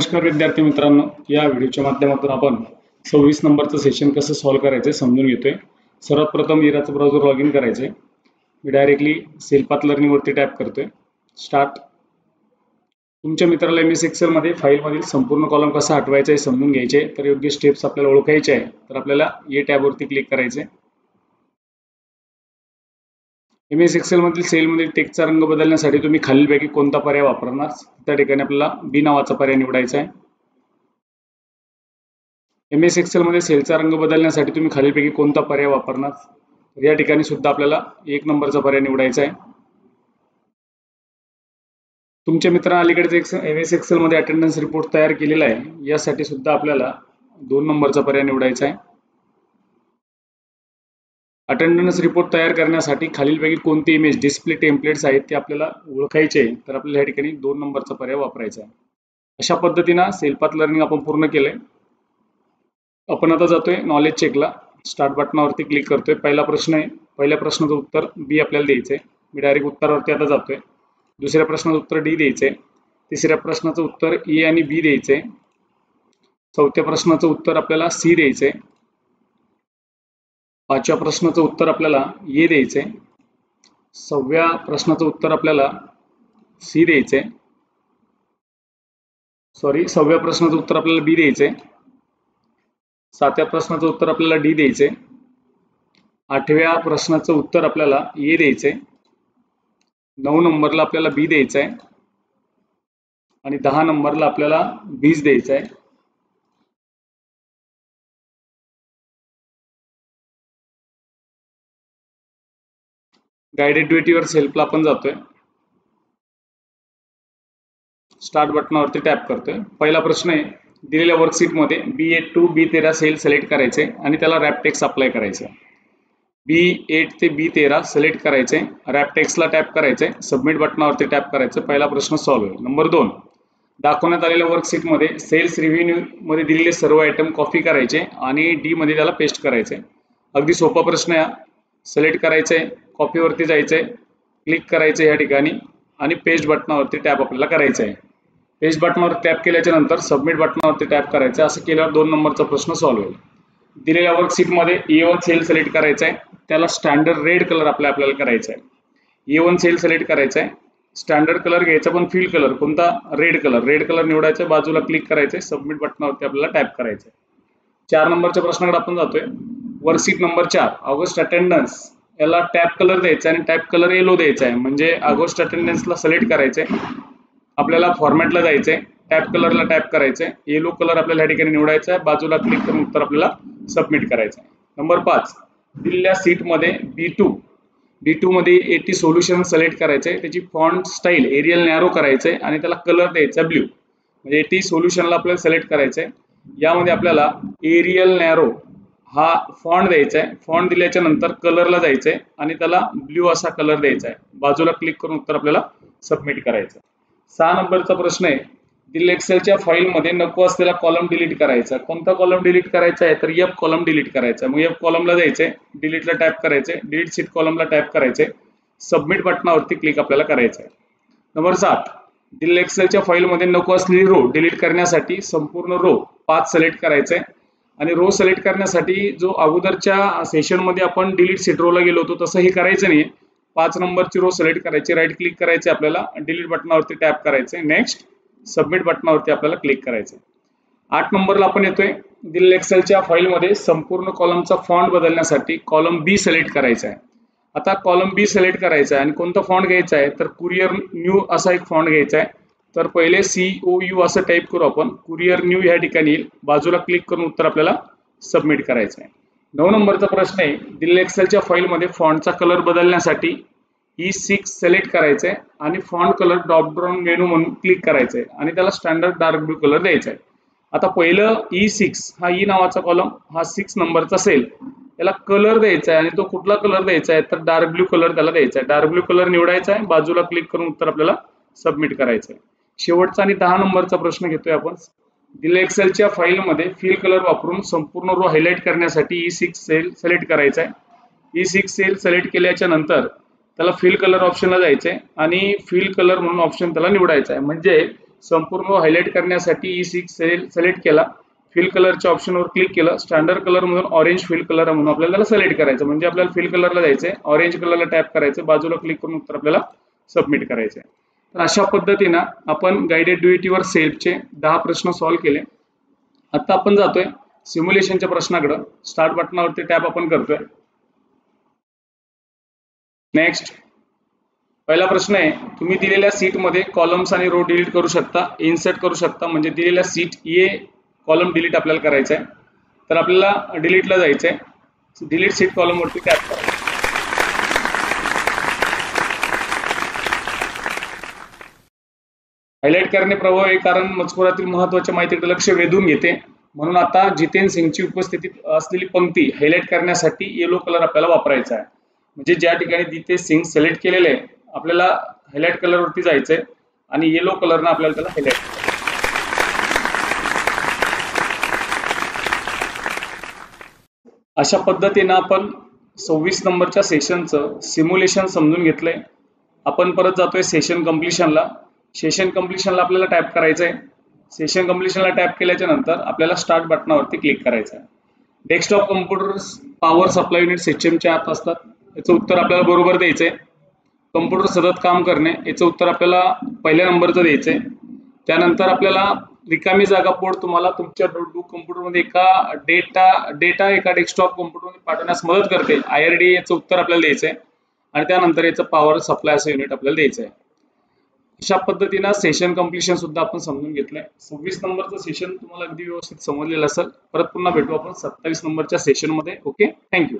नमस्कार विद्यार्थी मित्रांनो, या व्हिडिओच्या माध्यमातून आपण 26 नंबरचं सेशन कसं सॉल्व्ह करायचं समजून घेतोय। सर्वात प्रथम इराचं ब्राउझर लॉग इन करायचंय। मी डायरेक्टली सेलपाथ लर्निंग वरती टॅप करतोय। स्टार्ट। तुमच्या मित्राला एमएस एक्सेल मध्ये फाईल मधील संपूर्ण कॉलम कसा हटवायचा हे समजून घ्यायचे, तर योग्य स्टेप्स आपल्याला ओळखायचे आहे, तर आपल्याला ए टॅब वरती क्लिक करायचे। एमएस एक्सेल मधील सेल मधील टेक्स्टचा रंग बदलण्यासाठी तुम्ही खालीलपैकी कोणता पर्याय वापरणार? त्या ठिकाणी आपल्याला बी नावाचा पर्याय निवडायचा आहे। एमएस एक्सेल मध्ये सेलचा रंग बदलण्यासाठी तुम्ही खालीलपैकी कोणता पर्याय वापरणार? तर या ठिकाणी सुद्धा आपल्याला 1 नंबरचा पर्याय निवडायचा आहे। तुमच्या मित्रांनी अलीकडेच एमएस एक्सेल मध्ये अटेंडन्स रिपोर्ट तयार केलेला आहे, यासाठी सुद्धा आपल्याला 2 नंबरचा पर्याय निवडायचा आहे। अटेंडन्स रिपोर्ट तयार करण्यासाठी खालीलपैकी कोणते इमेज डिस्प्ले टेम्पलेट्स आहेत ते आपल्याला ओळखायचे, तर आपल्याला या ठिकाणी 2 नंबरचा पर्याय वापरायचा आहे। अशा पद्धतीने सेलपाथ लर्निंग आपण पूर्ण केलंय। आपण आता जातोय नॉलेज चेकला। स्टार्ट बटनावरती क्लिक करतोय। पहिला प्रश्न आहे, पहिल्या प्रश्नाचं उत्तर बी आपल्याला द्यायचंय। मी डायरेक्ट उत्तरावरती आता जातोय। दुसऱ्या प्रश्नाचं उत्तर डी द्यायचंय। तिसऱ्या प्रश्नाचं उत्तर ए आणि बी द्यायचंय। चौथ्या प्रश्नाचं उत्तर आपल्याला सी द्यायचंय। पाचव्या प्रश्नाचं उत्तर आपल्याला ए द्यायचंय। सहाव्या प्रश्नाचं उत्तर आपल्याला सी द्यायचंय। सहाव्या प्रश्नाचं उत्तर आपल्याला बी द्यायचंय। सातव्या प्रश्नाचं उत्तर आपल्याला डी द्यायचंय। आठव्या प्रश्नाचं उत्तर आपल्याला ए द्यायचंय। 9 नंबरला आपल्याला बी द्यायचंय आणि 10 नंबरला आपल्याला बीज द्यायचंय। गाइडेड ड्युटीवर सेल्फला आपण जातोय। स्टार्ट बटनावरती टॅप करतोय। पहिला प्रश्न आहे, दिलेल्या वर्कशीट मध्ये B8 to B13 sale select करायचे आणि त्याला रॅप टेक्स्ट अप्लाय करायचे। B8 ते B13 सिलेक्ट करायचे, रॅप टेक्स्टला टॅप करायचे, सबमिट बटनावरती टॅप करायचं। पहिला प्रश्न सॉल्व्ह होईल। नंबर 2, दाखवण्यात आलेल्या वर्कशीट मध्ये सेल्स रिव्ह्यू मध्ये दिलेले सर्व आयटम कॉपी करायचे आणि डी मध्ये त्याला पेस्ट करायचे। अगदी सोपा प्रश्न आहे। सिलेक्ट करायचे, कॉपी वरती जायचे, क्लिक करायचे या ठिकाणी आणि पेस्ट बटनावरती टॅप आपल्याला करायचं आहे। पेस्ट बटनावर टॅप केल्याच्या नंतर सबमिट बटनावरती टॅप करायचं। असं केल्यावर 2 नंबरचा प्रश्न सॉल्व्ह होईल। दिलेल्या वर्कशीट मध्ये A1 सेल सिलेक्ट करायचा आहे, त्याला स्टँडर्ड रेड कलर आपल्याला करायचा आहे। A1 सेल सिलेक्ट करायचा आहे, स्टँडर्ड कलर घ्यायचा पण फिल कलर कोणता? रेड कलर निवडायचा, बाजूला क्लिक करायचे, सबमिट बटनावरती आपल्याला टॅप करायचं आहे। 4 नंबरच्या प्रश्नाकडे आपण जातोय। वर्कशीट नंबर 4, ऑगस्ट अटेंडन्स, याला टॅप कलर द्यायचा आणि टॅप कलर येलो द्यायचा आहे, म्हणजे ऑगस्ट अटेंडन्सला सिलेक्ट करायचे, आपल्याला फॉर्मॅटला जायचंय, टॅप कलरला टॅप करायचंय, येलो कलर आपल्याला या ठिकाणी निवडायचा आहे, बाजूला क्लिक करून उत्तर आपल्याला सबमिट करायचं आहे। नंबर 5, दिलेल्या सीट मध्ये B2 मध्ये 80 सोल्युशन सिलेक्ट करायचंय, त्याची फॉन्ट स्टाईल एरियल नॅरो करायचंय आणि त्याला कलर द्यायचा ब्ल्यू, म्हणजे 80 सोल्युशनला आपल्याला सिलेक्ट करायचंय। यामध्ये आपल्याला एरियल नॅरो हा फॉन्ट द्यायचा आहे, फॉन्ट दिल्याच्या नंतर कलरला जायचंय आणि त्याला ब्ल्यू असा कलर द्यायचा आहे, बाजूला क्लिक करून उत्तर आपल्याला सबमिट करायचं। 6 नंबरचा प्रश्न आहे, दिलेल्या एक्सेलच्या फाईल मध्ये नको असलेला कॉलम डिलीट करायचा। कोणता कॉलम डिलीट करायचा आहे? तर F कॉलम डिलीट करायचा। मग F कॉलमला जायचंय, डिलीटला टॅप करायचंय, डिलीट सीट कॉलमला टॅप करायचंय, सबमिट बटनावरती क्लिक आपल्याला करायचं आहे। नंबर 7, दिलेल्या एक्सेलच्या फाईल मध्ये नको असलेली रो डिलीट करण्यासाठी संपूर्ण रो 5 सिलेक्ट करायचंय आणि रो सिलेक्ट करण्यासाठी जो अगोदरच्या सेशन मध्ये आपण डिलीट सीट रोला गेलो होतो तसं हे करायचं नाही। 5 नंबरची रो सिलेक्ट करायची, राईट क्लिक करायचे, आपल्याला डिलीट बटनावरती टॅप करायचे, नेक्स्ट, सबमिट बटनावरती आपल्याला क्लिक करायचं। 8 नंबरला आपण येतोय, दिलेल्या एक्सेलच्या फाईल मध्ये संपूर्ण कॉलमचा फॉन्ट बदलण्यासाठी कॉलम बी सिलेक्ट करायचा आहे। आता कॉलम बी सिलेक्ट करायचा आहे आणि कोणता फॉन्ट घ्यायचा आहे? तर कुरिअर न्यू असा एक फॉन्ट घ्यायचा आहे। तर पहिले COU असं टाईप करू आपण, कुरिअर न्यू या ठिकाणी येईल, बाजूला क्लिक करून उत्तर आपल्याला सबमिट करायचं आहे। 9 नंबरचा प्रश्न आहे, दिलेल्या एक्सेलच्या फाईल मध्ये फॉन्टचा कलर बदलण्यासाठी E6 सिलेक्ट करायचंय आणि font colour drop down menu म्हणून क्लिक करायचंय आणि त्याला स्टँडर्ड डार्क ब्लू कलर द्यायचा आहे। आता पहिलं E6 हा E नावाचा कॉलम, हा 6 नंबरचा सेल, याला कलर द्यायचा आहे आणि तो कुठला कलर द्यायचा आहे? तर डार्क ब्लू कलर त्याला द्यायचा आहे। डार्क ब्लू कलर निवडायचा आहे, बाजूला क्लिक करून उत्तर आपल्याला सबमिट करायचं आहे। शेवटचा आणि 10 नंबरचा प्रश्न घेतोय आपण। दिलेल्या एक्सेलच्या फाईल मध्ये फिल कलर वापरून संपूर्ण रो हायलाइट करण्यासाठी E6 सेल सिलेक्ट करायचा आहे। E6 सेल सिलेक्ट केल्याच्या नंतर त्याला फिल कलर ऑप्शनला जायचंय आणि फिल कलर म्हणून ऑप्शन त्याला निवडायचा आहे, म्हणजे संपूर्ण हायलाइट करण्यासाठी E6 सेल सिलेक्ट केला, फिल कलरच्या ऑप्शनवर क्लिक केलं, स्टँडर्ड कलर म्हणून ऑरेंज फिल कलर म्हणून आपल्याला त्याला सिलेक्ट करायचं, म्हणजे आपल्याला फिल कलरला जायचंय, ऑरेंज कलरला टॅप करायचं, बाजूला क्लिक करून उत्तर आपल्याला सबमिट करायचंय. तर अशा पद्धतीनं आपण गाइडेड ड्युटीवर सेल्फचे 10 प्रश्न सॉल्व्ह केले. आता आपण जातोय सिम्युलेशनच्या प्रश्नाकडे. स्टार्ट बटनावरती टॅप आपण करतोय. नेक्स्ट पहिला प्रश्न आहे, तुम्ही दिलेल्या सीटमध्ये कॉलम्स आणि रो डिलीट करू शकता, इन्सर्ट करू शकता, म्हणजे दिलेल्या सीट ए कॉलम डिलीट आपल्याला करायचा आहे. तर आपल्याला डिलीटला जायचं आहे, डिलीट सीट कॉलमवरती टॅप करा. हायलाइट करणे प्रभावी, कारण मजकुरातील महत्त्वाच्या माहितीकडे लक्ष वेधून घेते. म्हणून आता जितेंद्र सिंगची उपस्थितीत असलेली पंक्ती हायलाइट करण्यासाठी येलो कलर आपल्याला वापरायचा आहे. म्हणजे ज्या ठिकाणी जितेंद्र सिंग सिलेक्ट केलेले आहे, आपल्याला हायलाइट कलरवरती जायचंय आणि येलो कलरनं आपल्याला त्याला हायलाइट करायचं. अशा पद्धतीनं आपण 26 नंबरच्या सेशनचं सिम्युलेशन समजून घेतलंय. आपण परत जातोय सेशन कम्प्लिशनला. सेशन कम्प्लिशनला आपल्याला टॅप करायचं आहे. सेशन कम्प्लिशनला टॅप केल्याच्या नंतर आपल्याला स्टार्ट बटनावरती क्लिक करायचं आहे. Desktop computer power supply unit सिस्टमच्या आत असतात, याचं उत्तर आपल्याला बरोबर द्यायचंय. कम्प्युटर सतत काम करणे, याचं उत्तर आपल्याला पहिल्या नंबरचं द्यायचंय. त्यानंतर आपल्याला रिकामी जागा पोर्ट तुम्हाला तुमच्या नोटबुक कम्प्युटरमध्ये डेटा एका डेस्कटॉप कम्प्युटरमध्ये पाठवण्यास मदत करते, IRDA, याचं उत्तर आपल्याला द्यायचंय. आणि त्यानंतर याचं पॉवर सप्लाय असं युनिट आपल्याला द्यायचंय. अशा पद्धतीनं सेशन कम्प्लिशन सुद्धा आपण समजून घेतलंय. 26 नंबरचं सेशन तुम्हाला अगदी व्यवस्थित समजलेलं असेल. परत पुन्हा भेटू आपण 27 नंबरच्या सेशनमध्ये. Okay, thank you.